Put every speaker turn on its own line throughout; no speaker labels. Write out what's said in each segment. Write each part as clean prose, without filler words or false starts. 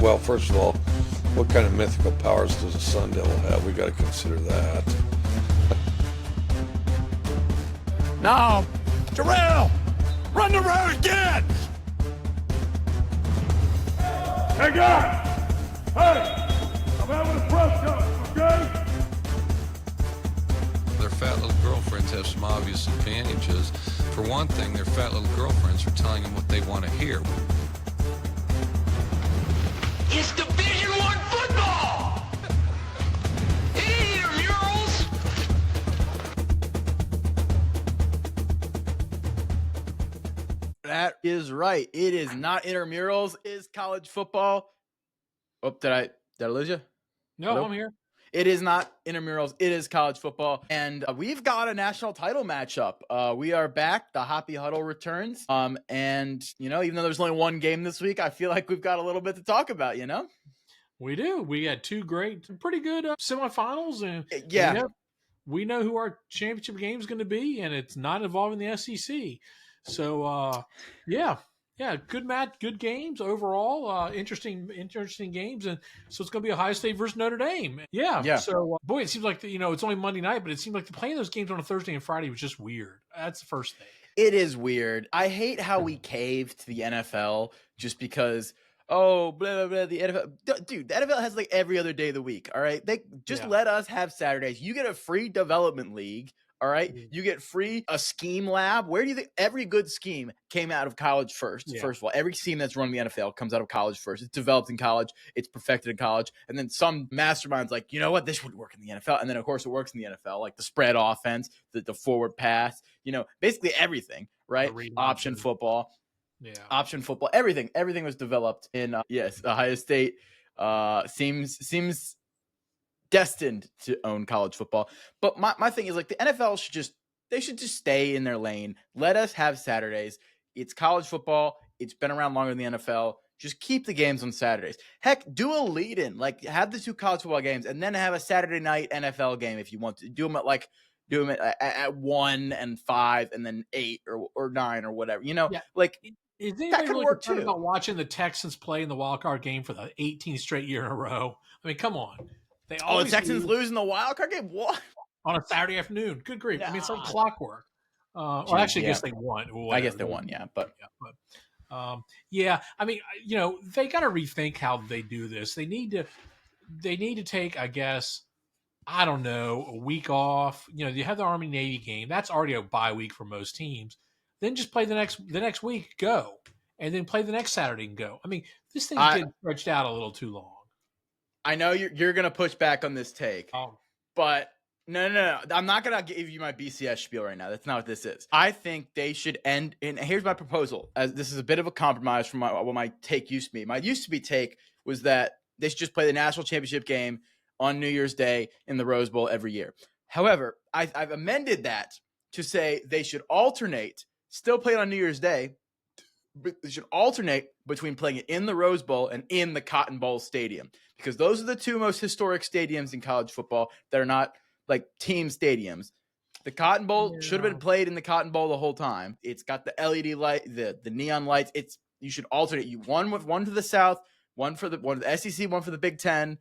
Well, first of all, what kind of mythical powers does a Sun Devil have? We got to consider that.
Now, Terrell, run the road again!
Hey guys! Hey! I'm having a press conference, okay?
Their fat little girlfriends have some obvious advantages. For one thing, their fat little girlfriends are telling them what they want to hear.
It's Division I football! It ain't intramurals!
That is right. It is not intramurals. It is college football. Oh, did I lose you?
No,
Hello?
I'm here.
It is not intramurals. It is college football. And we've got a national title matchup. We are back. The Hoppy Huddle returns. And, even though there's only one game this week, I feel like we've got a little bit to talk about,
We do. We had two pretty good semifinals. And
Yeah.
we know who our championship game is going to be, and it's not involving the SEC. So, yeah, good match, good games overall. Interesting games, and so it's going to be Ohio State versus Notre Dame. Yeah. So, boy, it seems like it's only Monday night, but it seemed like playing those games on a Thursday and Friday was just weird. That's the first thing.
It is weird. I hate how we cave to the NFL just because. Oh, blah, blah, blah, the NFL. Dude, the NFL has like every other day of the week, all right? They just let us have Saturdays. You get a free development league, all right? You get a scheme lab. Where do you think every good scheme came out of college first?
Yeah.
First of all, every scheme that's run in the NFL comes out of college first. It's developed in college. It's perfected in college. And then some mastermind's like, you know what? This would work in the NFL. And then, of course, it works in the NFL, like the spread offense, the forward pass, basically everything, right? Option football.
Yeah.
Option football, everything was developed in Ohio State seems destined to own college football. But my thing is, like, the NFL should just stay in their lane. Let us have Saturdays. It's college football. It's been around longer than the NFL. Just keep the games on Saturdays. Heck, do a lead-in. Like, have the two college football games and then have a Saturday night NFL game if you want to. Do them at 1 and 5 and then 8 or 9 or whatever.
Is anybody
that could
really
work
concerned
too.
about watching the Texans play in the wild card game for the 18th straight year in a row? I mean, come on.
The Texans lose in the wild card game? What?
On a Saturday afternoon. Good grief. I mean, it's like clockwork. I guess they won. Whatever.
I guess they won, yeah. But
I mean, they got to rethink how they do this. They need to take, I guess, I don't know, a week off. You have the Army-Navy game. That's already a bye week for most teams. Then just play the next week, go. And then play the next Saturday and go. I mean, this thing's getting stretched out a little too long.
I know you're going to push back on this take. But no. I'm not going to give you my BCS spiel right now. That's not what this is. I think they should end, and here's my proposal. As this is a bit of a compromise from what my take used to be. My used to be take was that they should just play the national championship game on New Year's Day in the Rose Bowl every year. However, I've amended that to say they should alternate, still play it on New Year's Day, but they should alternate between playing it in the Rose Bowl and in the Cotton Bowl Stadium, because those are the two most historic stadiums in college football that are not like team stadiums. The Cotton Bowl should have been played in the Cotton Bowl the whole time. It's got the LED light, the neon lights. You should alternate. You one to the South, one for the SEC, one for the Big Ten.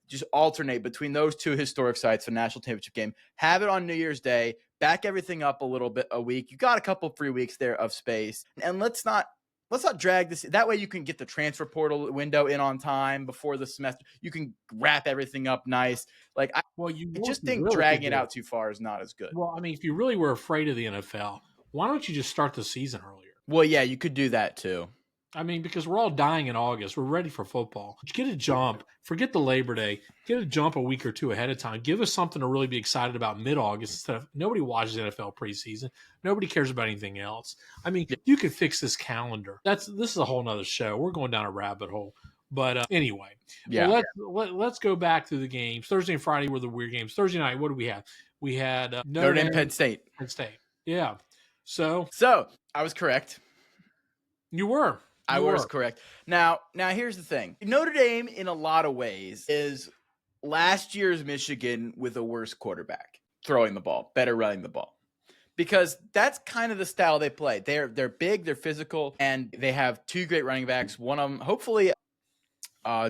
Just alternate between those two historic sites for national championship game. Have it on New Year's Day. Back everything up a week. You got a couple free weeks there of space, and let's not drag this. That way you can get the transfer portal window in on time before the semester. You can wrap everything up nice. I just think dragging it out too far is not as good.
Well, I mean, if you really were afraid of the NFL, why don't you just start the season earlier?
Well, yeah, you could do that too.
I mean, because we're all dying in August. We're ready for football. Get a jump. Forget the Labor Day. Get a jump a week or two ahead of time. Give us something to really be excited about mid-August instead of nobody watches NFL preseason. Nobody cares about anything else. I mean, you could fix this calendar. This is a whole nother show. We're going down a rabbit hole. But anyway, let's go back to the games. Thursday and Friday were the weird games. Thursday night, what do we have? We had
Notre Dame, Penn State.
Yeah. So
I was correct.
You were.
I was correct. Now here's the thing. Notre Dame, in a lot of ways, is last year's Michigan with a worse quarterback throwing the ball, better running the ball. Because that's kind of the style they play. They're big, they're physical, and they have two great running backs. One of them, hopefully,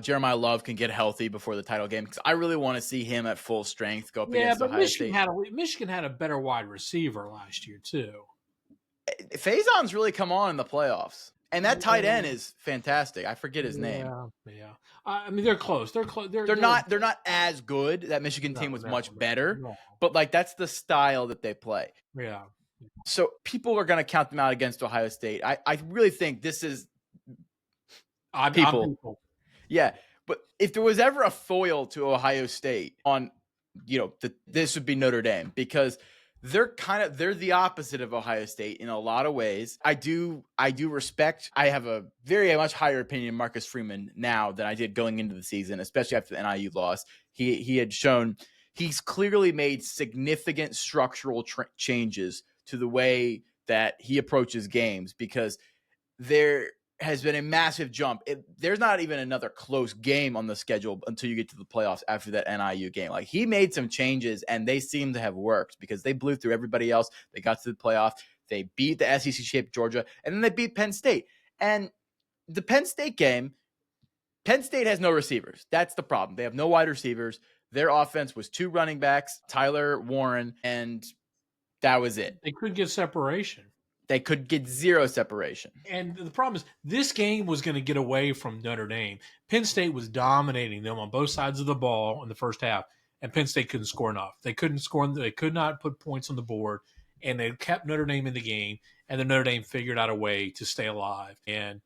Jeremiah Love can get healthy before the title game because I really want to see him at full strength go up
Yeah,
against
but
Ohio State.
Michigan had a better wide receiver last year too.
Faison's really come on in the playoffs, and that tight end is fantastic. I forget his name.
Yeah. I mean, they're close. They're close.
They're not as good. That Michigan team was much better, but like that's the style that they play.
Yeah.
So people are going to count them out against Ohio State. I really think this is people. Yeah, but if there was ever a foil to Ohio State on, this would be Notre Dame because they're the opposite of Ohio State in a lot of ways. I do respect. I have a very much higher opinion of Marcus Freeman now than I did going into the season, especially after the NIU loss. He had shown he's clearly made significant structural changes to the way that he approaches games because there has been a massive jump. There's not even another close game on the schedule until you get to the playoffs after that NIU game. Like he made some changes and they seem to have worked because they blew through everybody else. They got to the playoff. They beat the SEC shape Georgia and then they beat Penn State. And the Penn State game, Penn State has no receivers. That's the problem. They have no wide receivers. Their offense was 2 running backs, Tyler Warren, and that was it.
They couldn't get separation.
They could get 0 separation.
And the problem is this game was going to get away from Notre Dame. Penn State was dominating them on both sides of the ball in the first half, and Penn State couldn't score enough. They couldn't score. They could not put points on the board, and they kept Notre Dame in the game, and then Notre Dame figured out a way to stay alive. And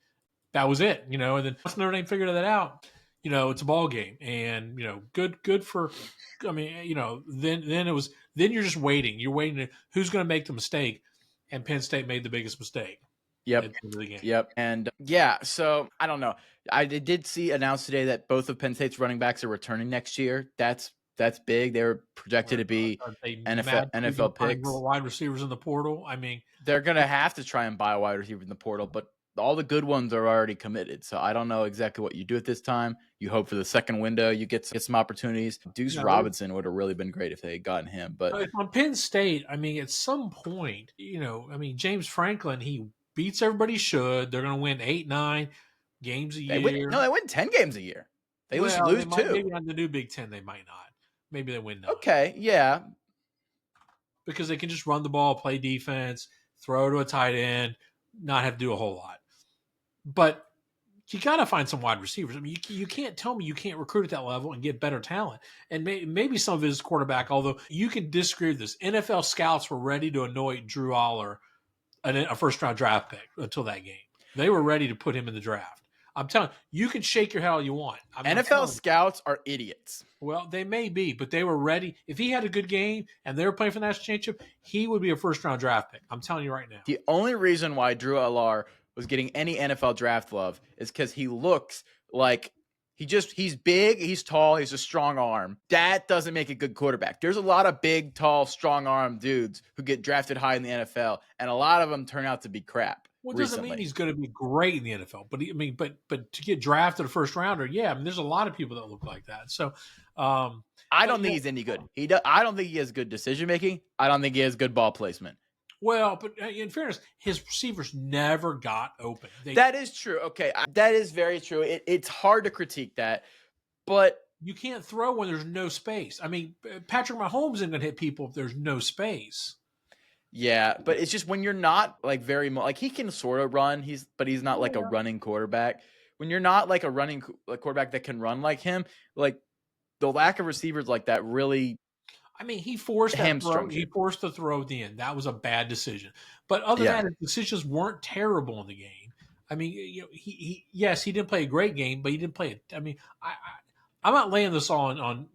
that was it, And then once Notre Dame figured that out, it's a ball game, and good for. I mean, then you're just waiting. You're waiting to who's going to make the mistake, and Penn State made the biggest mistake.
Yep.
At the end of the game.
Yep. And so I don't know. I did see announced today that both of Penn State's running backs are returning next year. That's big. They were projected to be NFL picks.
Wide receivers in the portal. I mean,
they're gonna have to try and buy a wide receiver in the portal, but all the good ones are already committed. So I don't know exactly what you do at this time. You hope for the second window, you get some opportunities. Deuce Robinson would have really been great if they had gotten him. But
on Penn State, I mean, at some point, James Franklin, he beats everybody should. They're going to win 8-9 games a year.
They win 10 games a year. They lose 2.
Maybe on the new Big Ten, they might not. Maybe they win 9.
Okay, yeah.
Because they can just run the ball, play defense, throw to a tight end, not have to do a whole lot. But you got to find some wide receivers. I mean, you can't tell me you can't recruit at that level and get better talent. And maybe some of it is quarterback, although you can disagree with this. NFL scouts were ready to anoint Drew Aller a first-round draft pick until that game. They were ready to put him in the draft. I'm telling you, you can shake your head all you want.
NFL scouts are idiots.
Well, they may be, but they were ready. If he had a good game and they were playing for the national championship, he would be a first-round draft pick. I'm telling you right now.
The only reason why Drew Aller was getting any NFL draft love is because he looks like he's big, he's tall, he's a strong arm. That doesn't make a good quarterback. There's a lot of big, tall, strong arm dudes who get drafted high in the NFL, and a lot of them turn out to be crap.
Well, it doesn't mean he's going to be great in the NFL, but to get drafted a first rounder, there's a lot of people that look like that. So,
I don't think he's any good. I don't think he has good decision making. I don't think he has good ball placement.
Well, but in fairness, his receivers never got open.
That is true. Okay, that is very true. It's hard to critique that, but
you can't throw when there's no space. I mean, Patrick Mahomes isn't going to hit people if there's no space.
Yeah, but it's just when you're not like he can sort of run. He's not like a running quarterback. When you're not like a running quarterback that can run like him, like the lack of receivers like that really.
I mean, he forced the throw at the end. That was a bad decision. But other than that, his decisions weren't terrible in the game. I mean, he didn't play a great game, but he didn't play it. I mean, I'm not laying this on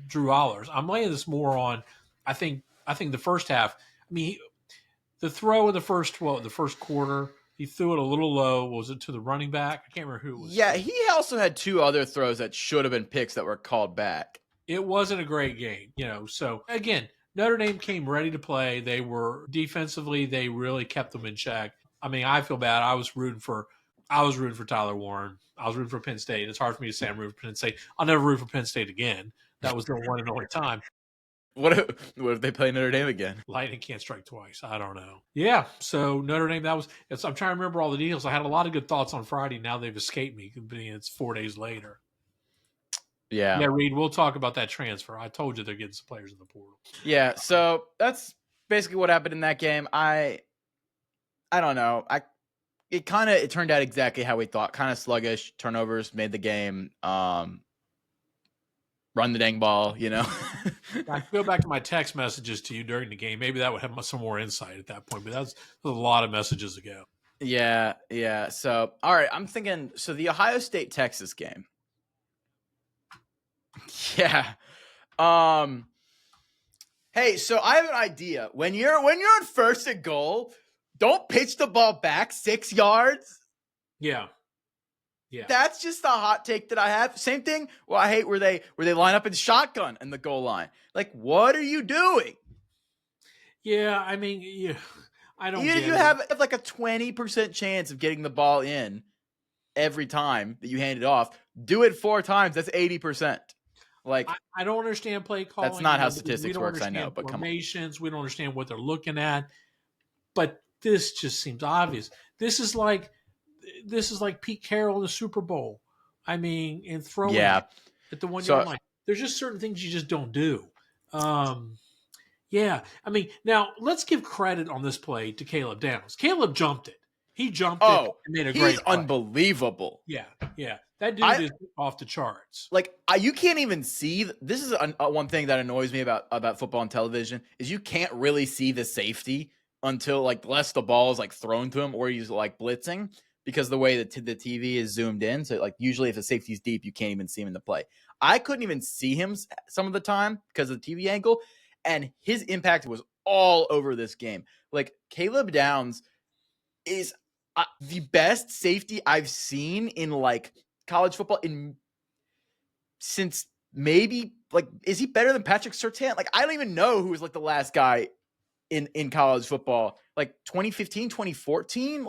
Drew Allers. I'm laying this more on. I think the first half. I mean, the throw in the first quarter, he threw it a little low. Was it to the running back? I can't remember who it was.
Yeah, he also had 2 other throws that should have been picks that were called back.
It wasn't a great game, So again, Notre Dame came ready to play. They were defensively, they really kept them in check. I mean, I feel bad. I was rooting for Tyler Warren. I was rooting for Penn State. It's hard for me to say I'm rooting for Penn State. I'll never root for Penn State again. That was their one and only time.
What if they play Notre Dame again?
Lightning can't strike twice. I don't know. Yeah. So Notre Dame, I'm trying to remember all the details. I had a lot of good thoughts on Friday. Now they've escaped me. It's 4 days later.
Yeah.
Yeah, Reed, we'll talk about that transfer. I told you they're getting some players in the portal.
Yeah. So that's basically what happened in that game. I don't know. It turned out exactly how we thought. Kind of sluggish. Turnovers made the game. Run the dang ball,
I go back to my text messages to you during the game. Maybe that would have some more insight at that point, but that was a lot of messages ago.
Yeah. So, all right, I'm thinking. So the Ohio State Texas game. Yeah. Hey, so I have an idea. When you're on first and goal, don't pitch the ball back 6 yards.
Yeah.
That's just a hot take that I have. Same thing. Well, I hate where they line up in shotgun in the goal line. Like, what are you doing?
Yeah, I mean, yeah, I don't.
Even if you have like a 20% chance of getting the ball in every time that you hand it off, do it 4 times. That's 80%. Like,
I don't understand play calling.
That's not how statistics works. I know, but
formations. We don't understand what they're looking at. But this just seems obvious. This is like Pete Carroll in the Super Bowl. I mean, and throwing at the 1 yard line. There's just certain things you just don't do. Yeah. I mean, now let's give credit on this play to Caleb Downs. Caleb jumped it. He jumped it and made a great play.
Unbelievable.
Yeah. That dude is off the charts.
Like, you can't even see. This is one thing that annoys me about football on television is you can't really see the safety until unless the ball is thrown to him or he's blitzing, because the way that the TV is zoomed in. So usually if the safety's deep, you can't even see him in the play. I couldn't even see him some of the time because of the TV angle, and his impact was all over this game. Caleb Downs is the best safety I've seen in college football since maybe is he better than Patrick Surtain? I don't even know who was the last guy in college football, 2015, 2014.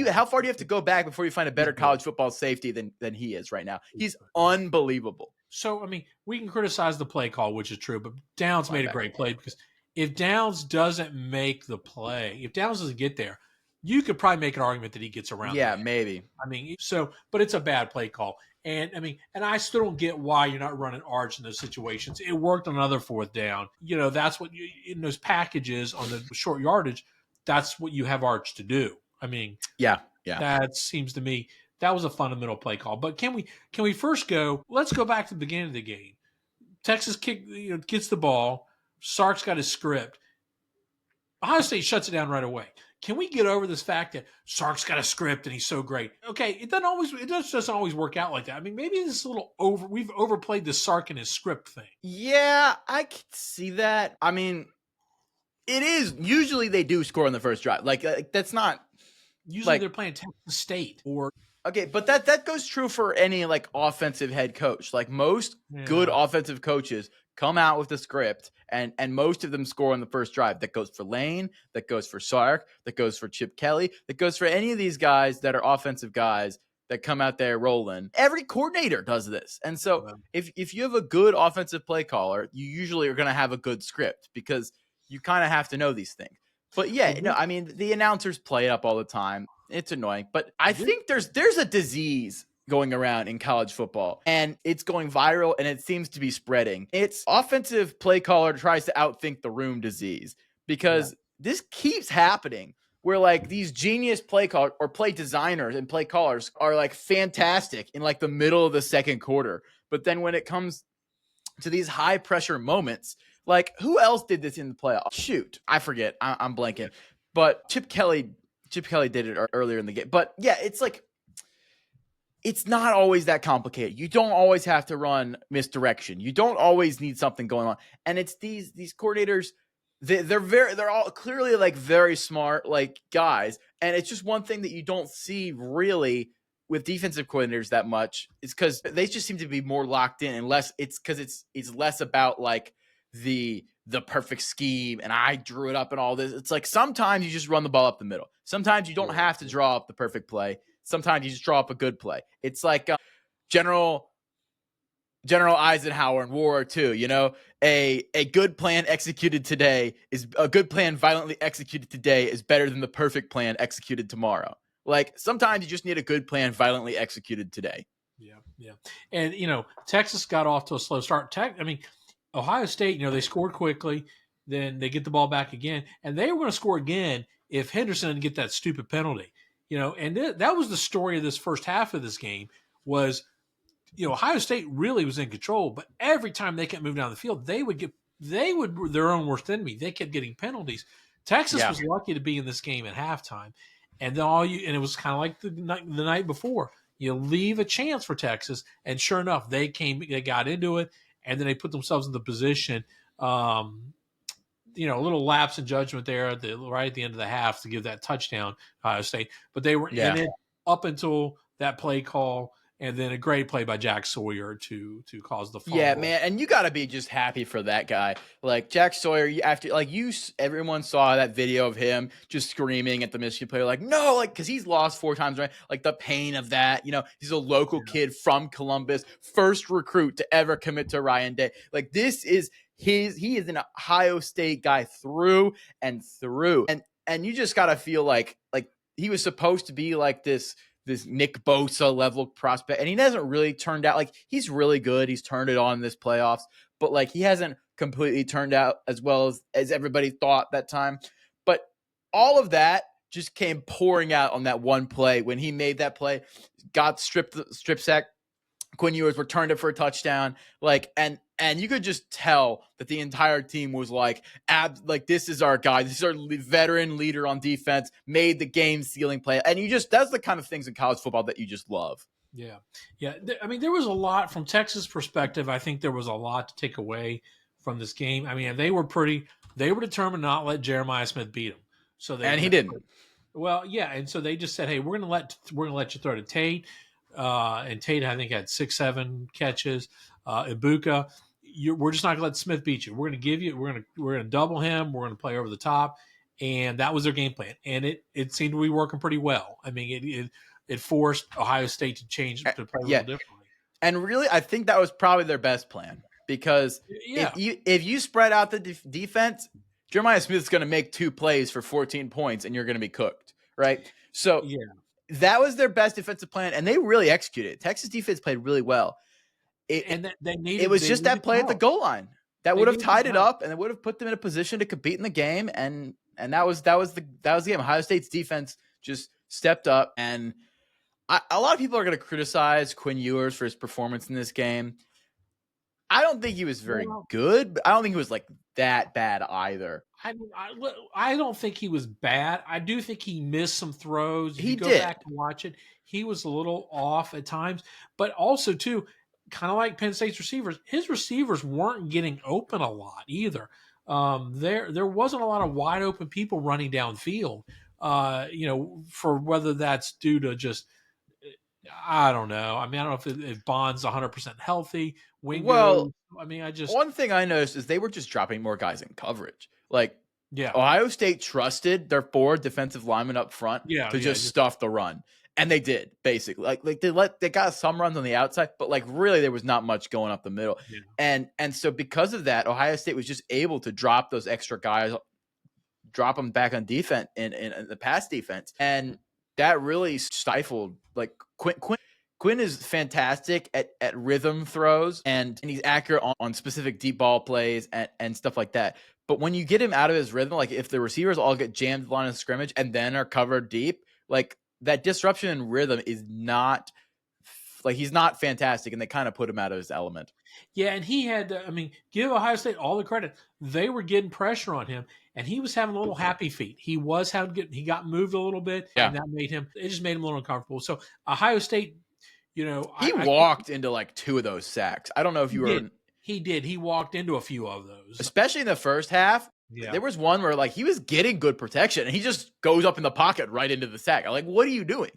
How far do you have to go back before you find a better college football safety than he is right now? He's unbelievable.
So, I mean, we can criticize the play call, which is true, but Downs made a great play, because if Downs doesn't make the play, if Downs doesn't get there, you could probably make an argument that he gets around.
Yeah, maybe.
I mean, but it's a bad play call. And I mean, and I still don't get why you're not running arch in those situations. It worked on another 4th down. That's what in those packages on the short yardage, that's what you have arch to do. I mean,
yeah.
That seems to me that was a fundamental play call. But can we first let's go back to the beginning of the game. Texas gets the ball. Sark's got his script. Ohio State shuts it down right away. Can we get over this fact that Sark's got a script and he's so great? Okay, it doesn't always work out like that. I mean, maybe this is a little we've overplayed the Sark and his script thing.
Yeah, I can see that. I mean, it is usually they do score on the first drive. That's not
usually they're playing Texas State or
okay, but that goes true for any offensive head coach. Most good offensive coaches come out with the script, and most of them score on the first drive. That goes for Lane, that goes for Sark, that goes for Chip Kelly, that goes for any of these guys that are offensive guys that come out there rolling. Every coordinator does this. And so if you have a good offensive play caller, you usually are going to have a good script, because you kind of have to know these things. But I mean, the announcers play it up all the time. It's annoying, but I think there's a disease going around in college football, and it's going viral, and it seems to be spreading. It's offensive play caller tries to outthink the room disease, because this keeps happening where these genius play call or play designers and play callers are fantastic in the middle of the second quarter. But then when it comes to these high pressure moments, who else did this in the playoffs? Shoot, I forget. I'm blanking, but Chip Kelly did it earlier in the game. But yeah, it's not always that complicated. You don't always have to run misdirection. You don't always need something going on. And it's these coordinators, they're all clearly very smart guys. And it's just one thing that you don't see really with defensive coordinators that much. It's because they just seem to be more locked in, and less. It's because it's less about the perfect scheme and I drew it up and all this. It's sometimes you just run the ball up the middle. Sometimes you don't have to draw up the perfect play. Sometimes you just draw up a good play. It's general General Eisenhower in World War II, you know, a good plan executed today is a good plan violently executed today is better than the perfect plan executed tomorrow. Like sometimes you just need a good plan violently executed today.
Yeah, yeah. And Texas got off to a slow start. Ohio State, they scored quickly, then they get the ball back again, and they were going to score again if Henderson didn't get that stupid penalty. And that was the story of this first half of this game was Ohio State really was in control, but every time they kept moving down the field, they would their own worst enemy. They kept getting penalties. Texas was lucky to be in this game at halftime, and then and it was kind of like the night before. You leave a chance for Texas, and sure enough, they got into it, and then they put themselves in the position. A little lapse in judgment there right at the end of the half to give that touchdown Ohio State, but they were in it up until that play call. And then a great play by Jack Sawyer to cause the fumble.
Yeah, man, and you got to be just happy for that guy. Like Jack Sawyer, everyone saw that video of him just screaming at the Michigan player, like no, like because he's lost 4 times, right? Like the pain of that. He's a local kid from Columbus, first recruit to ever commit to Ryan Day. Like this is he is an Ohio State guy through and through, and you just got to feel like he was supposed to be like this Nick Bosa level prospect. And he hasn't really turned out like he's really good. He's turned it on in this playoffs, but like he hasn't completely turned out as well as everybody thought that time. But all of that just came pouring out on that one play when he made that play, got strip sack. Quinn Ewers returned it for a touchdown. And you could just tell that the entire team was like this is our guy. This is our veteran leader on defense, made the game sealing play. And that's the kind of things in college football that you just love.
Yeah. Yeah. I mean, there was a lot from Texas perspective. I think there was a lot to take away from this game. I mean, they were determined not to let Jeremiah Smith beat them.
And he didn't.
Well, yeah. And so they just said, hey, we're going to let you throw to Tate. And Tate, I think, had 6-7 catches. Ibuka, we're just not going to let Smith beat you. We're going to double him. We're going to play over the top, and that was their game plan. And it seemed to be working pretty well. I mean, it forced Ohio State to change to play a little differently.
And really, I think that was probably their best plan because if you spread out the defense, Jeremiah Smith's going to make 2 plays for 14 points, and you're going to be cooked, right? So that was their best defensive plan, and they really executed. Texas defense played really well. It was just that play at the goal line that would have tied it up, and it would have put them in a position to compete in the game. And that was the game. Ohio State's defense just stepped up, and a lot of people are going to criticize Quinn Ewers for his performance in this game. I don't think he was very good, but I don't think he was like that bad either.
I don't think he was bad. I do think he missed some throws.
He
did. Go back and watch it. He was a little off at times, but also too, kind of like Penn State's receivers, his receivers weren't getting open a lot either. There wasn't a lot of wide open people running downfield. For whether that's due to just, I don't know. I mean, I don't know if Bond's 100% healthy. One
thing I noticed is they were just dropping more guys in coverage. Ohio State trusted their 4 defensive linemen up front to just stuff the run. And they did, basically. They got some runs on the outside, but really there was not much going up the middle. Yeah. And so because of that, Ohio State was just able to drop those extra guys, drop them back on defense in the pass defense. And that really stifled Quinn is fantastic at rhythm throws and he's accurate on specific deep ball plays and stuff like that. But when you get him out of his rhythm, if the receivers all get jammed line of scrimmage and then are covered deep, that disruption in rhythm is not he's not fantastic, and they kind of put him out of his element.
Yeah, and he had give Ohio State all the credit. They were getting pressure on him, and he was having a little happy feet. He got moved a little bit, and it just made him a little uncomfortable. So Ohio State, he
walked into 2 of those sacks. I don't know if you were.
He did. He walked into a few of those,
especially in the first half. Yeah. There was one where he was getting good protection and he just goes up in the pocket right into the sack. I'm what are you doing?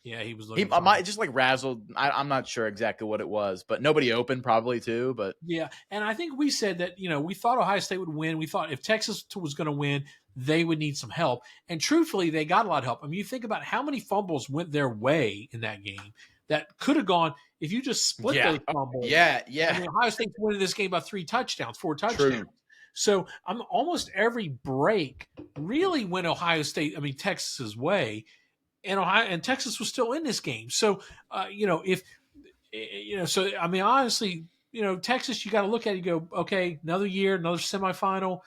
He was looking.
He might just razzled. I'm not sure exactly what it was, but nobody opened probably too. But
yeah, and I think we said that we thought Ohio State would win. We thought if Texas was going to win, they would need some help. And truthfully, they got a lot of help. I mean, you think about how many fumbles went their way in that game that could have gone if you just split those fumbles.
Yeah.
I mean, Ohio State's winning this game by 4 touchdowns.
True.
So almost every break really went Texas's way, and Texas was still in this game. So, honestly, Texas, you got to look at it and go, okay, another year, another semifinal.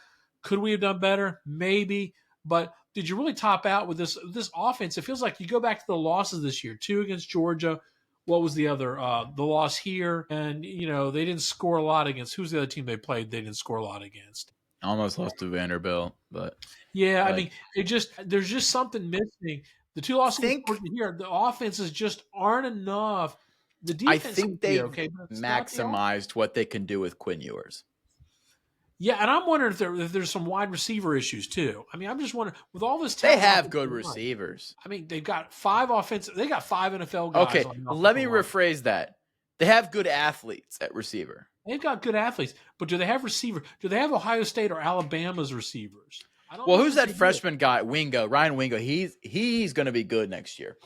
Could we have done better? Maybe. But did you really top out with this offense? It feels like you go back to the losses this year, 2 against Georgia. What was the other? The loss here. And, they didn't score a lot against. Who's the other team they played they didn't score a lot against?
Almost lost to Vanderbilt, but.
Yeah, I mean, there's just something missing. The 2 losses here, the offenses just aren't enough. The defense,
I think they
maximized
what they can do with Quinn Ewers.
Yeah, and I'm wondering if there's some wide receiver issues too. I mean, I'm just wondering with all this
talent. They have good receivers.
I mean, they've got 5 NFL guys.
Okay, let me rephrase that. They have good athletes at receiver.
They've got good athletes, but do they have receivers? Do they have Ohio State or Alabama's receivers?
Well, who's that freshman guy? Ryan Wingo. He's going to be good next year.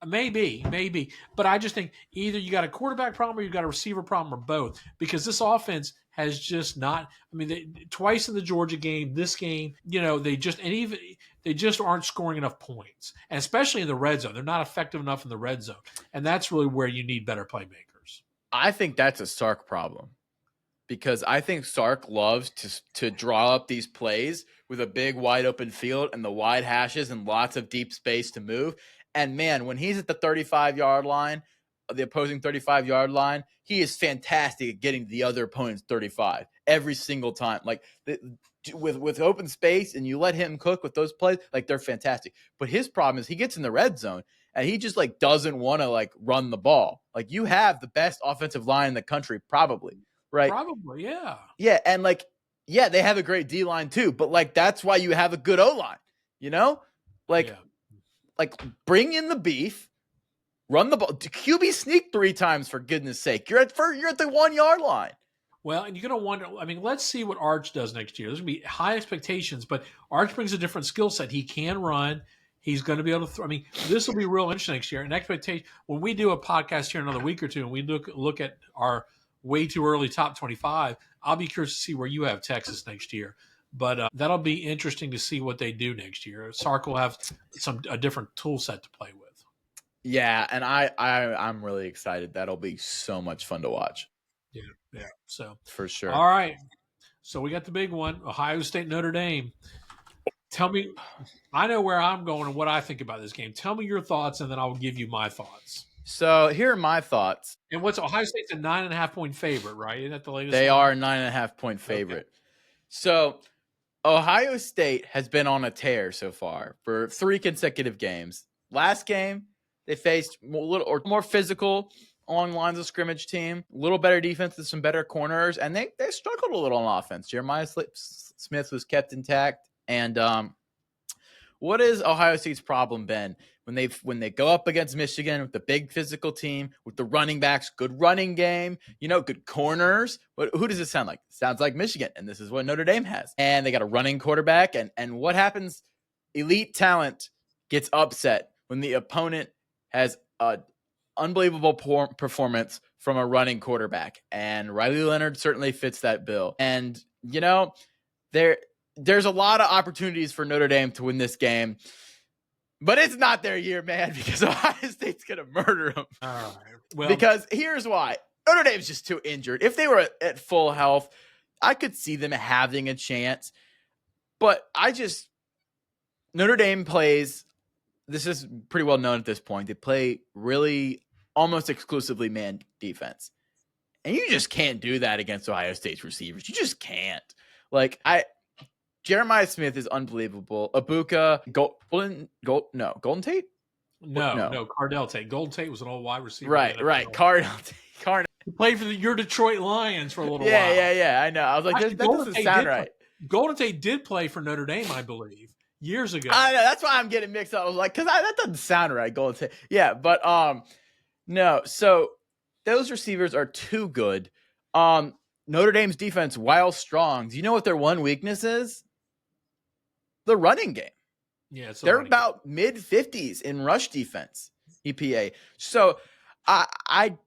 Maybe. But I just think either you got a quarterback problem or you got a receiver problem or both, because this offense has just not. I mean, twice in the Georgia game, this game, they just aren't scoring enough points, and especially in the red zone, they're not effective enough in the red zone, and that's really where you need better playmakers.
I think that's a Sark problem, because I think Sark loves to draw up these plays with a big wide open field and the wide hashes and lots of deep space to move. And man, when he's at the 35-yard line, the opposing 35-yard line, he is fantastic at getting the other opponent's 35 every single time. Like with open space, and you let him cook with those plays, like they're fantastic. But his problem is he gets in the red zone and he just doesn't want to run the ball. Like, you have the best offensive line in the country, probably, right?
Probably, yeah.
Yeah, and they have a great D line too, but that's why you have a good O line, bring in the beef, run the ball. QB sneak 3 times, for goodness sake. You're at the 1-yard line.
Well, and you're going to wonder, I mean, let's see what Arch does next year. There's going to be high expectations, but Arch brings a different skill set. He can run. He's going to be able to throw. I mean, this will be real interesting next year. And expectation, when we do a podcast here in another week or two and we look at our way too early top 25, I'll be curious to see where you have Texas next year. But that'll be interesting to see what they do next year. Sark will have a different tool set to play with.
Yeah, and I'm really excited. That'll be so much fun to watch.
Yeah. So
for sure.
All right. So we got the big one, Ohio State, Notre Dame. Tell me, I know where I'm going and what I think about this game. Tell me your thoughts, and then I'll give you my thoughts.
So here are my thoughts.
And what's Ohio State's a 9.5-point favorite, right? Isn't that the latest?
They are a 9.5-point favorite. Okay. So Ohio State has been on a tear so far for 3 consecutive games. Last game, they faced a little or more physical along lines of scrimmage team, a little better defense with some better corners, and they struggled a little on offense. Jeremiah Smith was kept intact. And what has Ohio State's problem been when they go up against Michigan with the big physical team, with the running backs, good running game, good corners? But who does it sound like? It sounds like Michigan, and this is what Notre Dame has. And they got a running quarterback, and what happens? Elite talent gets upset when the opponent has a unbelievable performance from a running quarterback, and Riley Leonard certainly fits that bill. And there's a lot of opportunities for Notre Dame to win this game, but it's not their year, man, because Ohio State's gonna murder them.
All right. Well,
because here's why: Notre Dame's just too injured. If they were at full health, I could see them having a chance. But Notre Dame plays. This is pretty well known at this point. They play really almost exclusively man defense. And you just can't do that against Ohio State's receivers. You just can't. Jeremiah Smith is unbelievable. Ibuka, Golden Tate?
No, Cardell Tate. Golden Tate was an old wide receiver.
Right. Cardell Tate.
He played for your Detroit Lions for a little while.
Yeah. I know. I was like, that doesn't sound right.
Golden Tate did play for Notre Dame, I believe, years ago.
I know. That's why I'm getting mixed up. I was like, because that doesn't sound right, Golden Tate. Yeah, but no. So those receivers are too good. Notre Dame's defense, while strong, do you know what their one weakness is? the running game.
Yeah, it's
They're about mid 50s in rush defense EPA. So I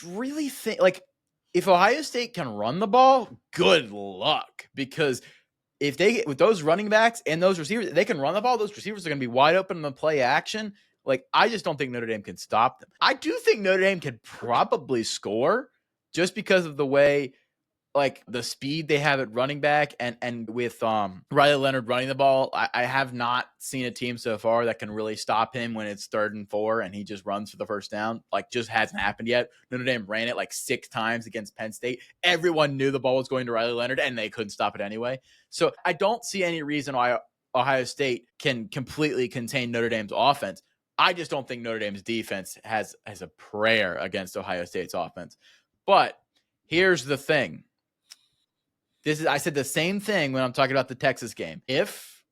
really think like if Ohio State can run the ball, good luck, because if they get with those running backs and those receivers, they can run the ball. Those receivers are going to be wide open in the play action. Like, I just don't think Notre Dame can stop them. I do think Notre Dame can probably score just because of the way, like, the speed they have at running back, and with Riley Leonard running the ball. I have not seen a team so far that can really stop him when it's 3rd and 4 and he just runs for the first down. Like, just hasn't happened yet. Notre Dame ran it like 6 times against Penn State. Everyone knew the ball was going to Riley Leonard and they couldn't stop it anyway. So I don't see any reason why Ohio State can completely contain Notre Dame's offense. I just don't think Notre Dame's defense has a prayer against Ohio State's offense. But here's the thing. I said the same thing when I'm talking about the Texas game. If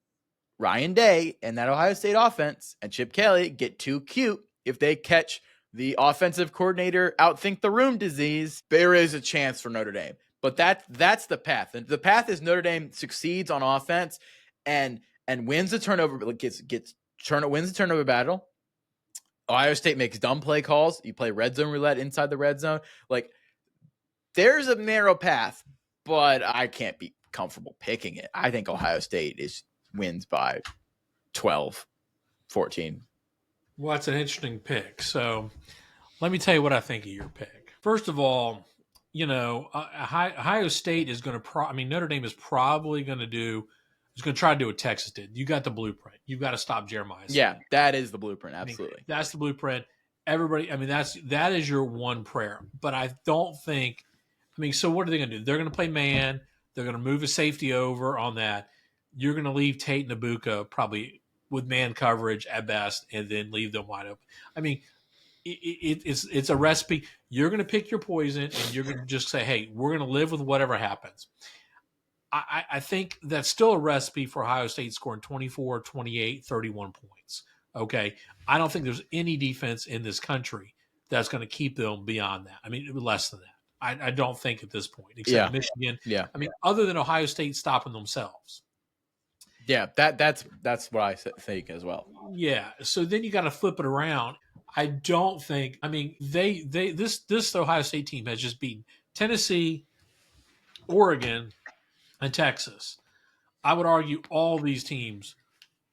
Ryan Day and that Ohio State offense and Chip Kelly get too cute, if they catch the offensive coordinator outthink the room disease, there is a chance for Notre Dame. But that's the path. And the path is Notre Dame succeeds on offense and wins the turnover, wins the turnover battle. Ohio State makes dumb play calls. You play red zone roulette inside the red zone. Like, there's a narrow path, but I can't be comfortable picking it. I think Ohio State wins by 12, 14.
Well, that's an interesting pick. So let me tell you what I think of your pick. First of all, Ohio State is going to Notre Dame is probably going to try to do what Texas did. You got the blueprint. You've got to stop Jeremiah.
Yeah, that is the blueprint. Absolutely.
That's the blueprint. Everybody, that is your one prayer. But I don't think, so what are they going to do? They're going to play man. They're going to move a safety over on that. You're going to leave Tate and Ibuka probably with man coverage at best, and then leave them wide open. It's a recipe. You're going to pick your poison, and you're going to just say, hey, we're going to live with whatever happens. I think that's still a recipe for Ohio State scoring 24, 28, 31 points. Okay. I don't think there's any defense in this country that's going to keep them beyond that. Less than that. I don't think at this point, except Michigan.
Yeah.
Other than Ohio State stopping themselves.
Yeah, that's what I think as well.
Yeah. So then you got to flip it around. I don't think. This Ohio State team has just beaten Tennessee, Oregon, and Texas. I would argue all these teams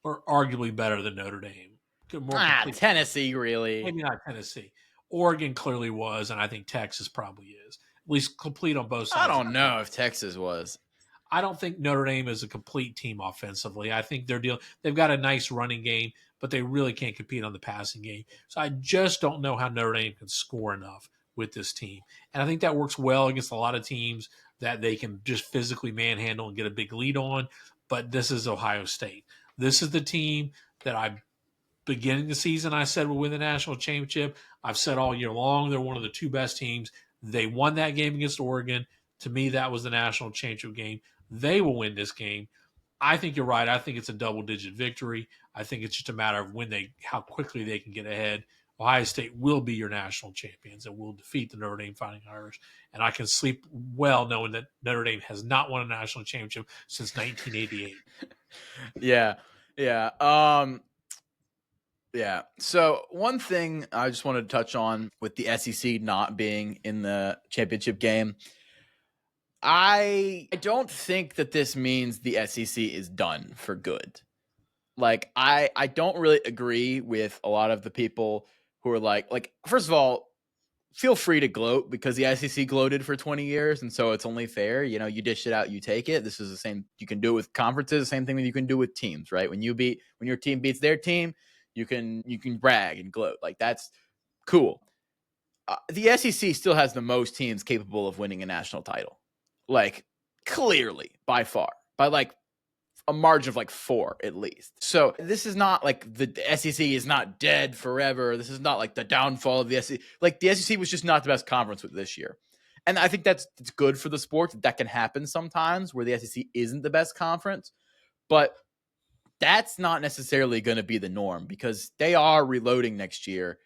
are arguably better than Notre Dame.
Tennessee, really?
Maybe not Tennessee. Oregon clearly was, and I think Texas probably is. At least complete on both sides.
I don't know if Texas was.
I don't think Notre Dame is a complete team offensively. I think they've got a nice running game, but they really can't compete on the passing game. So I just don't know how Notre Dame can score enough with this team. And I think that works well against a lot of teams that they can just physically manhandle and get a big lead on. But this is Ohio State. This is the team that beginning the season, I said will win the national championship. I've said all year long they're one of the 2 best teams. They won that game against Oregon. To me, that was the national championship game. They will win this game. I think you're right. I think it's a double-digit victory. I think it's just a matter of how quickly they can get ahead. Ohio State will be your national champions and will defeat the Notre Dame Fighting Irish. And I can sleep well knowing that Notre Dame has not won a national championship since 1988.
Yeah. Yeah. So one thing I just wanted to touch on with the SEC not being in the championship game, I don't think that this means the SEC is done for good. Like, I don't really agree with a lot of the people who are like, first of all, feel free to gloat because the SEC gloated for 20 years. And so it's only fair. You dish it out, you take it. This is the same. You can do it with conferences, the same thing that you can do with teams, right? When your team beats their team, you can brag and gloat. Like, that's cool. The SEC still has the most teams capable of winning a national title. Like, clearly, by far, by like a margin of like 4 at least. So this is not like the SEC is not dead forever. This is not like the downfall of the SEC. Like, the SEC was just not the best conference with this year. And I think it's good for the sport. That can happen sometimes where the SEC isn't the best conference. But that's not necessarily going to be the norm because they are reloading next year.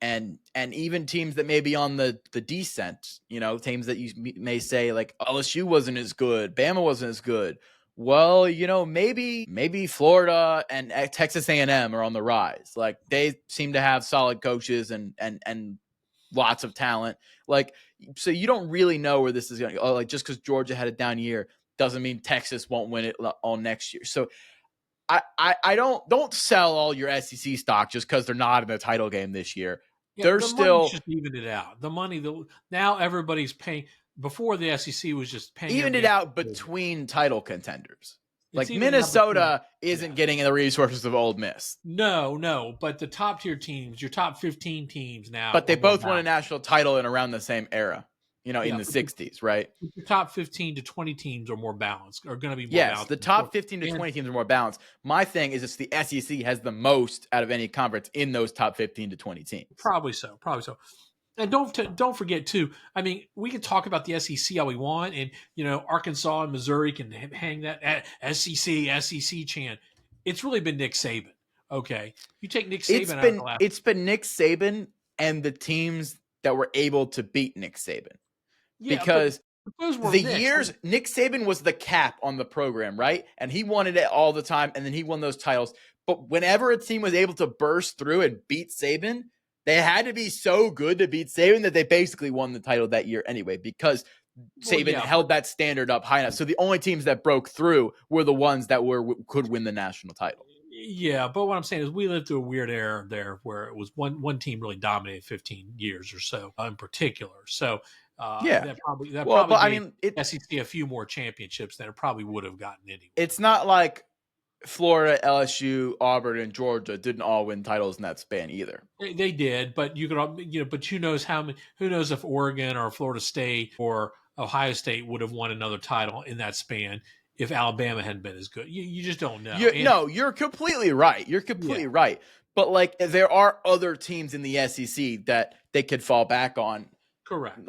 And even teams that may be on the descent, teams that you may say like LSU wasn't as good, Bama wasn't as good. well, maybe Florida and Texas A&M are on the rise. Like they seem to have solid coaches and lots of talent. Like, so you don't really know where this is going to go. Like just because Georgia had a down year doesn't mean Texas won't win it all next year. So I don't sell all your SEC stock just because they're not in the title game this year.
Yeah,
They're
the
still
money just evened it out. The money now everybody's paying. Before the SEC was just paying
evened it
everybody
out between title contenders.
It's
Like
evened out
Minnesota
between-
isn't getting the resources of Ole Miss,
No, but the top tier teams, your top 15 teams now,
but they
are more
both won a
balanced.
national title in around the same era. In
Yeah,
the
but
60s, right?
Your top 15 to 20 teams are more balanced. Are going to be more
Yes,
balanced.
the top 15 to 20 teams are more balanced. My thing is, it's the SEC has the most out of any conference in those top 15 to 20 teams.
Probably so. And don't forget too. I mean, we can talk about the SEC all we want, and Arkansas and Missouri can hang that SEC chant. It's really been Nick Saban. Okay, you take Nick Saban out of the last.
It's been Nick Saban and the teams that were able to beat Nick Saban.
Yeah,
because
those were
the
Nick's.
years Nick Saban was the cap on the program, right? And he wanted it all the time, and then he won those titles. But whenever a team was able to burst through and beat Saban, they had to be so good to beat Saban that they basically won the title that year anyway, because Saban held that standard up high enough. So the only teams that broke through were the ones that could win the national title.
Yeah, but what I'm saying is we lived through a weird era there where it was one team really dominated 15 years or so in particular. So that probably gave SEC a few more championships than it probably would have gotten anyway.
It's not like Florida, LSU, Auburn, and Georgia didn't all win titles in that span either.
They did, but but who knows who knows if Oregon or Florida State or Ohio State would have won another title in that span if Alabama hadn't been as good. You just don't know.
You're completely right. You're completely right. But like, there are other teams in the SEC that they could fall back on.
Correct.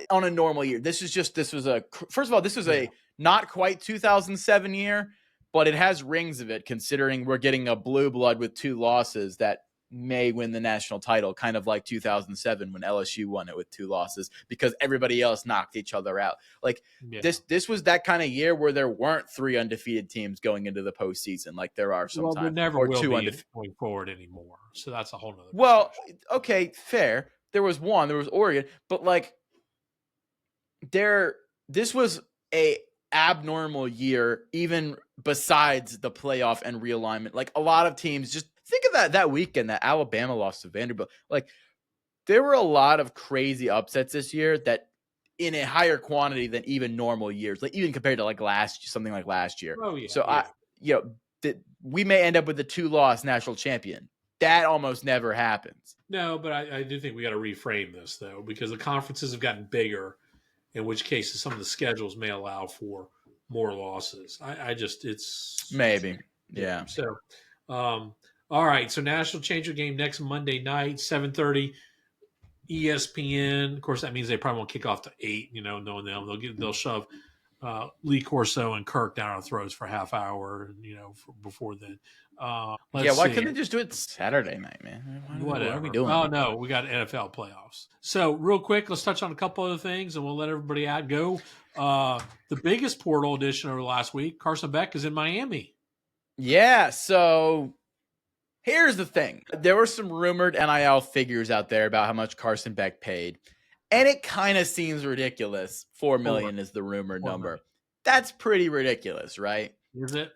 On a normal year, this was a not quite 2007 year, but it has rings of it, considering we're getting a blue blood with 2 losses that may win the national title, kind of like 2007 when LSU won it with 2 losses because everybody else knocked each other out. This was that kind of year where there weren't 3 undefeated teams going into the postseason like there are sometimes.
Well, there never will be going forward anymore. So that's a whole nother discussion.
Well, okay, fair. There was Oregon, but this was a abnormal year, even besides the playoff and realignment. Like, a lot of teams, just think of that weekend that Alabama lost to Vanderbilt. Like, there were a lot of crazy upsets this year that in a higher quantity than even normal years, like even compared to something like last year.
Oh yeah.
So we may end up with a 2-loss national champion. That almost never happens.
No, but I do think we got to reframe this though, because the conferences have gotten bigger, in which cases some of the schedules may allow for more losses. It's
maybe. Yeah.
So, all right. So national changer game next Monday night, 7:30, ESPN. Of course, that means they probably won't kick off to 8. Knowing them, they'll shove Lee Corso and Kirk down our throats for a half hour. Before then.
Why couldn't they just do it Saturday night, man?
What
are we doing?
Oh no, we got NFL playoffs. So real quick, let's touch on a couple other things, and we'll let everybody go. The biggest portal addition over the last week, Carson Beck, is in Miami.
Yeah. So here's the thing: there were some rumored NIL figures out there about how much Carson Beck paid, and it kind of seems ridiculous. $4 million is the rumored number. That's pretty ridiculous, right?
Is it?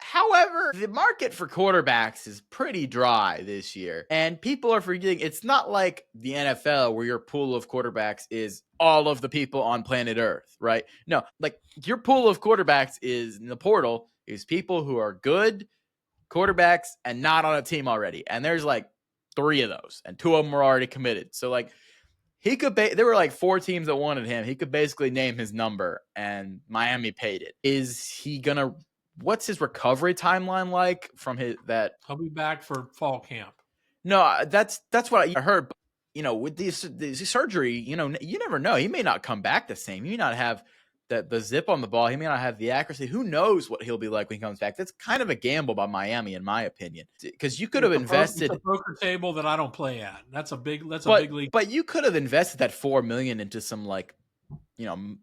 However, the market for quarterbacks is pretty dry this year, and people are forgetting it's not like the NFL where your pool of quarterbacks is all of the people on planet Earth, right? No, like your pool of quarterbacks is in the portal is people who are good quarterbacks and not on a team already, and there's like 3 of those, and 2 of them are already committed. So like he could there were like 4 teams that wanted him. He could basically name his number, and Miami paid it. Is he gonna? What's his recovery timeline like from that?
He'll be back for fall camp.
No, that's what I heard. But, with the surgery, you never know. He may not come back the same. He may not have the zip on the ball. He may not have the accuracy. Who knows what he'll be like when he comes back? That's kind of a gamble by Miami, in my opinion, because you could have invested
a poker table that I don't play at. That's a big league.
But you could have invested that $4 million into some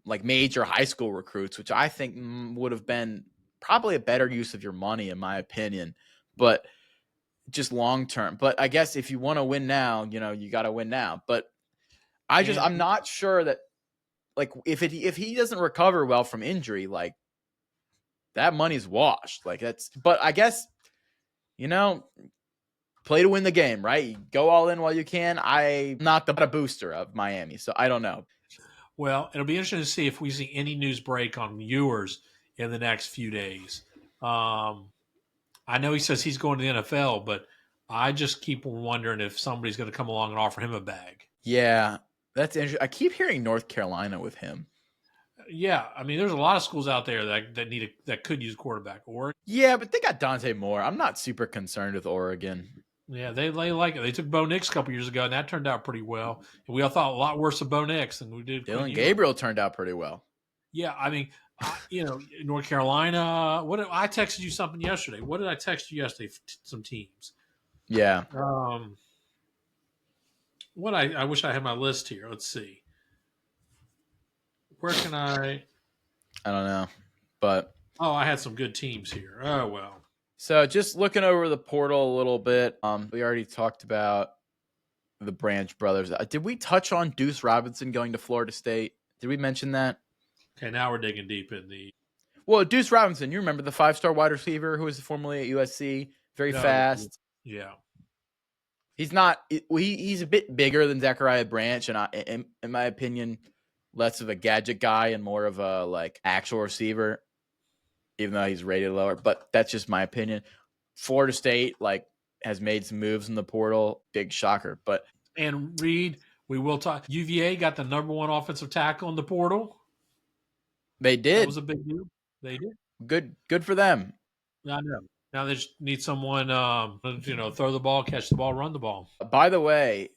like major high school recruits, which I think would have been probably a better use of your money, in my opinion. But just long term. But I guess if you want to win now, you got to win now. But I'm not sure that, like, if he doesn't recover well from injury, like, that money's washed. Like, but I guess, play to win the game, right? You go all in while you can. I'm not a booster of Miami, so I don't know.
Well, it'll be interesting to see if we see any news break on Ewers in the next few days. I know he says he's going to the NFL, but I just keep wondering if somebody's going to come along and offer him a bag.
Yeah, that's interesting. I keep hearing North Carolina with him.
Yeah, I mean, there's a lot of schools out there that could use quarterback. Oregon.
Yeah, but they got Dante Moore. I'm not super concerned with Oregon.
Yeah, they like it. They took Bo Nix a couple years ago, and that turned out pretty well. And we all thought a lot worse of Bo Nix than we did.
Dylan Gabriel turned out pretty well.
Yeah, I mean, North Carolina. I texted you something yesterday. What did I text you yesterday? Some teams.
Yeah.
I wish I had my list here. Let's see. Where can I?
I don't know, but
I had some good teams here. Oh well.
So just looking over the portal a little bit. We already talked about the Branch brothers. Did we touch on Deuce Robinson going to Florida State? Did we mention that?
Okay, now we're digging deep in the.
Well, Deuce Robinson, you remember the 5-star wide receiver who was formerly at USC, very fast.
Yeah.
He's not. He's a bit bigger than Zachariah Branch, and in my opinion, less of a gadget guy and more of a like actual receiver, even though he's rated lower. But that's just my opinion. Florida State has made some moves in the portal. Big shocker.
And Reed, we will talk. UVA got the number 1 offensive tackle in the portal.
They did.
That was a big deal. They did.
Good for them.
I know. Now they just need someone, throw the ball, catch the ball, run the ball.
By the way,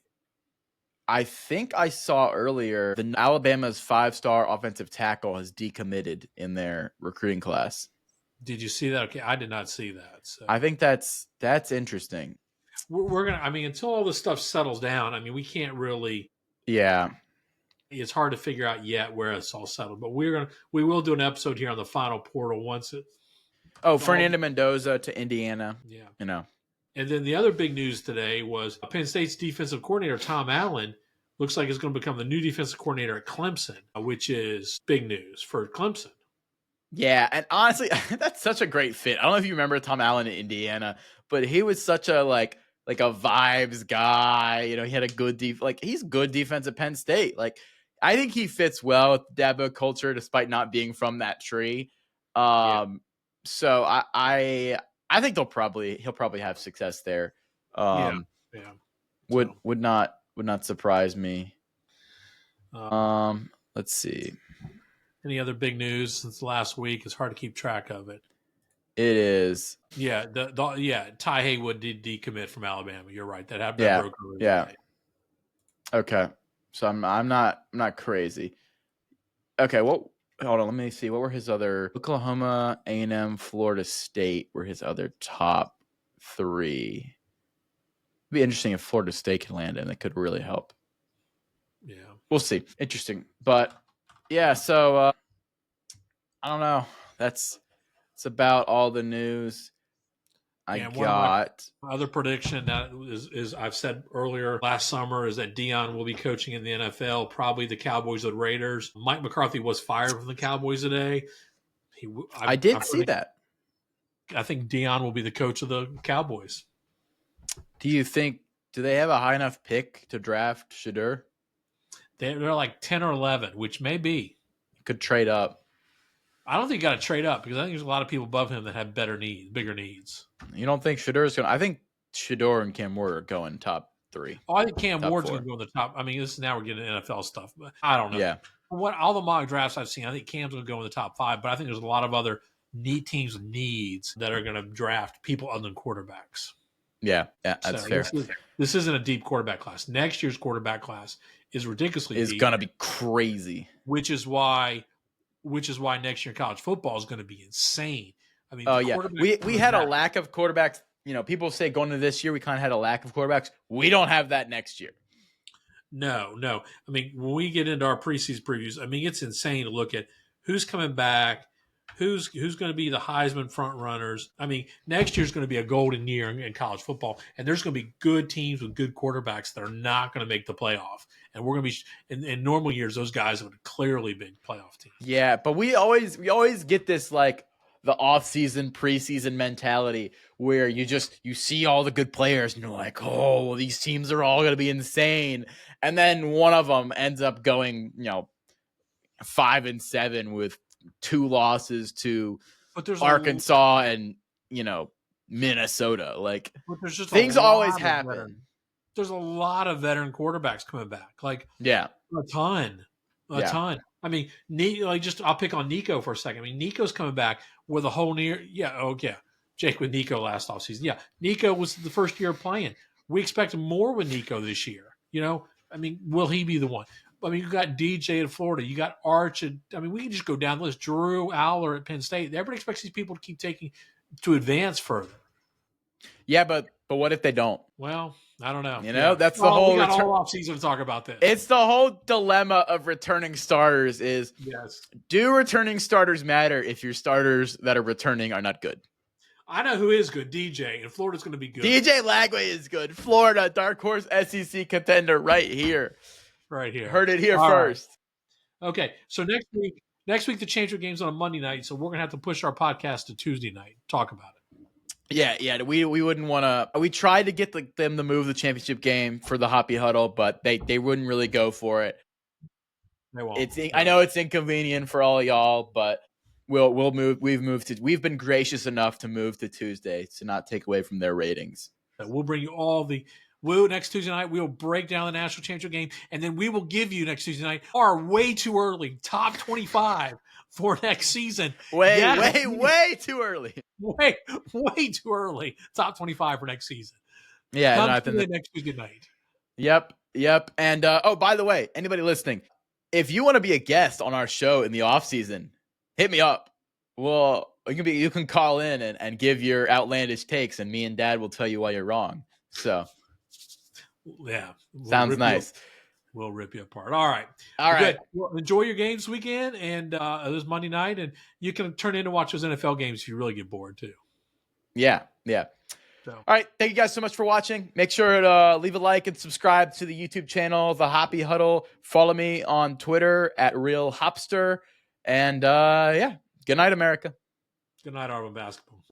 I think I saw earlier the Alabama's 5-star offensive tackle has decommitted in their recruiting class.
Did you see that? Okay, I did not see that. So.
I think that's interesting.
We're gonna. I mean, until all this stuff settles down, I mean, we can't really.
Yeah.
It's hard to figure out yet where it's all settled, but we will do an episode here on the final portal once it.
Oh, Fernando Mendoza to Indiana.
Yeah. And then the other big news today was Penn State's defensive coordinator, Tom Allen, looks like is going to become the new defensive coordinator at Clemson, which is big news for Clemson.
Yeah, and honestly, that's such a great fit. I don't know if you remember Tom Allen in Indiana, but he was such a like a vibes guy. He had a good he's good defense at Penn State. I think he fits well with Dabo culture, despite not being from that tree. So I think he'll probably have success there. Would not surprise me. Let's see.
Any other big news since last week? It's hard to keep track of it.
It is.
Yeah, Ty Haywood did decommit from Alabama. You're right. That happened.
Yeah. Okay. So I'm not crazy. Okay. Well, hold on. Let me see. What were his other? Oklahoma, A&M, Florida State were his other top 3. It'd be interesting if Florida State could land him. That could really help.
Yeah.
We'll see. Interesting. But yeah, so I don't know. It's about all the news I got.
My other prediction that is I've said earlier last summer is that Deion will be coaching in the NFL, probably the Cowboys or the Raiders. Mike McCarthy was fired from the Cowboys today.
I did see that.
I think Deion will be the coach of the Cowboys.
Do they have a high enough pick to draft Shedeur?
They're like 10 or 11, which may be.
Could trade up.
I don't think you got to trade up because I think there's a lot of people above him that have bigger needs.
You don't think Shedeur's going to – I think Shedeur and Cam Ward are going top 3.
Oh, I think Cam Ward's going to go in the top. I mean, now we're getting NFL stuff, but I don't know.
Yeah.
All the mock drafts I've seen, I think Cam's going to go in the top 5, but I think there's a lot of other teams with needs that are going to draft people other than quarterbacks.
Yeah, that's fair.
This isn't a deep quarterback class. Next year's quarterback class is ridiculously deep.
It's going to be crazy.
Which is why next year college football is going to be insane. I mean,
we had a lack of quarterbacks. People say going into this year we kind of had a lack of quarterbacks. We don't have that next year.
No. I mean, when we get into our preseason previews, I mean, it's insane to look at who's coming back, who's going to be the Heisman front runners. I mean, next year's going to be a golden year in college football, and there's going to be good teams with good quarterbacks that are not going to make the playoff. And we're going to be in normal years, those guys have clearly been playoff teams.
Yeah, but we always get this like the off-season, preseason mentality where you see all the good players and you're like, oh, well, these teams are all going to be insane, and then one of them ends up going 5-7 with 2 losses to
But there's
Arkansas and Minnesota. Like,
but there's just
things
a lot
always
of
happen.
There's a lot of veteran quarterbacks coming back. Like,
Yeah.
a ton. I mean, I'll pick on Nico for a second. I mean, Nico's coming back with a whole year. Yeah. Oh, yeah. Jake with Nico last offseason. Yeah. Nico was the first year playing. We expect more with Nico this year. I mean, will he be the one? I mean, you got DJ at Florida. You got Arch. We can just go down the list. Drew Aller at Penn State. Everybody expects these people to keep to advance further.
Yeah, but what if they don't?
Well, I don't know.
That's the whole.
We got all off season to talk about this.
It's the whole dilemma of returning starters. Do returning starters matter if your starters that are returning are not good?
I know who is good. DJ, and Florida's going to be good.
DJ Lagway is good. Florida, dark horse SEC contender, right here.
Right here.
Heard it here
all
first.
Right. Okay, so next week the championship game's on a Monday night, so we're going to have to push our podcast to Tuesday night. Talk about it.
Yeah. We wouldn't want to. We tried to get them to move the championship game for the Hoppy Huddle, but they wouldn't really go for it.
They won't.
I know it's inconvenient for all y'all, but we'll move. We've been gracious enough to move to Tuesday to not take away from their ratings.
We'll bring you next Tuesday night. We will break down the national championship game, and then we will give you next Tuesday night our way too early top 25 for next season.
Way too early.
Way too early. Top 25 for next season.
Yeah,
next Tuesday night.
Yep. And by the way, anybody listening, if you want to be a guest on our show in the off season, hit me up. Well, you can call in and give your outlandish takes, and me and Dad will tell you why you're wrong. So,
yeah,
sounds nice.
We'll rip you apart. All right.
Good.
Well, enjoy your games this weekend and this Monday night, and you can turn in to watch those NFL games if you really get bored too.
Yeah. So. All right. Thank you guys so much for watching. Make sure to leave a like and subscribe to the YouTube channel, The Hoppy Huddle. Follow me on Twitter at RealHopster. And good night, America.
Good night, Auburn basketball.